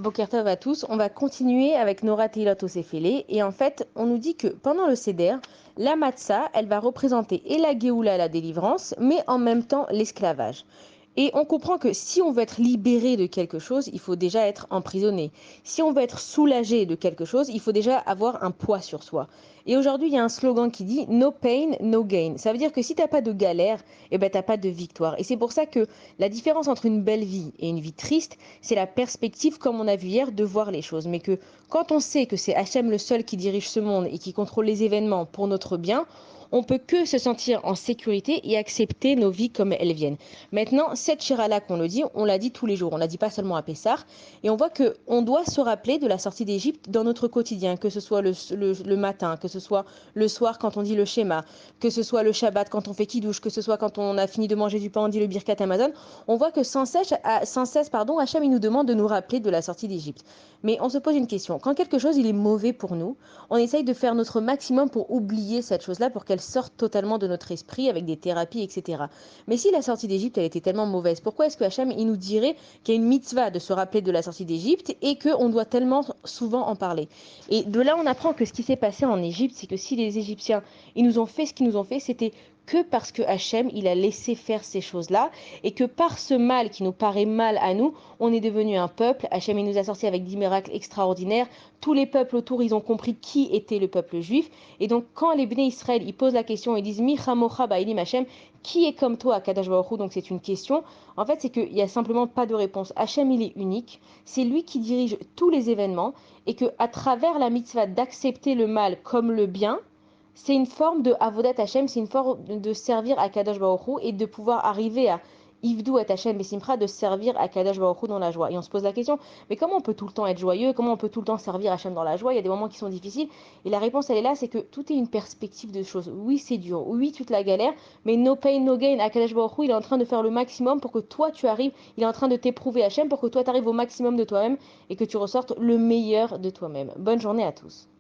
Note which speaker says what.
Speaker 1: Boker Tov à tous, on va continuer avec Nora Teilot Osefele et en fait on nous dit que pendant le Seder, la matzah elle va représenter et la Géoula, la délivrance, mais en même temps l'esclavage. Et on comprend que si on veut être libéré de quelque chose, il faut déjà être emprisonné. Si on veut être soulagé de quelque chose, il faut déjà avoir un poids sur soi. Et aujourd'hui, il y a un slogan qui dit No pain, no gain. Ça veut dire que si tu n'as pas de galère, eh ben, tu n'as pas de victoire. Et c'est pour ça que la différence entre une belle vie et une vie triste, c'est la perspective, comme on a vu hier, de voir les choses. Mais que quand on sait que c'est Hachem le seul qui dirige ce monde et qui contrôle les événements pour notre bien, on peut que se sentir en sécurité et accepter nos vies comme elles viennent. Maintenant, cette shira-là qu'on le dit, on l'a dit tous les jours, on l'a dit pas seulement à Pessah, et on voit qu'on doit se rappeler de la sortie d'Égypte dans notre quotidien, que ce soit le matin, que ce soit le soir quand on dit le schéma, que ce soit le Shabbat quand on fait kiddush, que ce soit quand on a fini de manger du pain, on dit le Birkat Amazon. On voit que sans cesse, Hachem il nous demande de nous rappeler de la sortie d'Égypte. Mais on se pose une question, quand quelque chose il est mauvais pour nous, on essaye de faire notre maximum pour oublier cette chose-là, pour qu'elle sorte totalement de notre esprit avec des thérapies, etc. Mais si la sortie d'Égypte elle était tellement mauvaise, pourquoi est-ce que Hachem il nous dirait qu'il y a une mitzvah de se rappeler de la sortie d'Égypte et qu'on doit tellement souvent en parler? Et de là on apprend que ce qui s'est passé en Égypte, c'est que si les Égyptiens ils nous ont fait ce qu'ils nous ont fait, c'était que parce que Hachem il a laissé faire ces choses-là et que par ce mal qui nous paraît mal à nous, on est devenu un peuple. Hachem il nous a sortis avec 10 miracles extraordinaires. Tous les peuples autour, ils ont compris qui était le peuple juif. Et donc, quand les Bnei Israël, ils posent la question, ils disent Mi chamocha ba'ilim Hachem, qui est comme toi, Kadash Baruch Hu? Donc, c'est une question. En fait, c'est qu'il n'y a simplement pas de réponse. Hachem, il est unique. C'est lui qui dirige tous les événements. Et qu'à travers la mitzvah d'accepter le mal comme le bien, c'est une forme de avodat Hashem, c'est une forme de servir à Kadosh Baruch Hu et de pouvoir arriver à Ivdou et Hashem Besimcha, de servir à Kadosh Baruch Hu dans la joie. Et on se pose la question, mais comment on peut tout le temps être joyeux? Comment on peut tout le temps servir Hashem dans la joie? Il y a des moments qui sont difficiles. Et la réponse, elle est là, c'est que tout est une perspective de choses. Oui, c'est dur. Oui, tu te la galères, mais no pain, no gain. Kadosh Baruch Hu, il est en train de faire le maximum pour que toi, tu arrives. Il est en train de t'éprouver Hashem pour que toi, tu arrives au maximum de toi-même et que tu ressortes le meilleur de toi-même. Bonne journée à tous.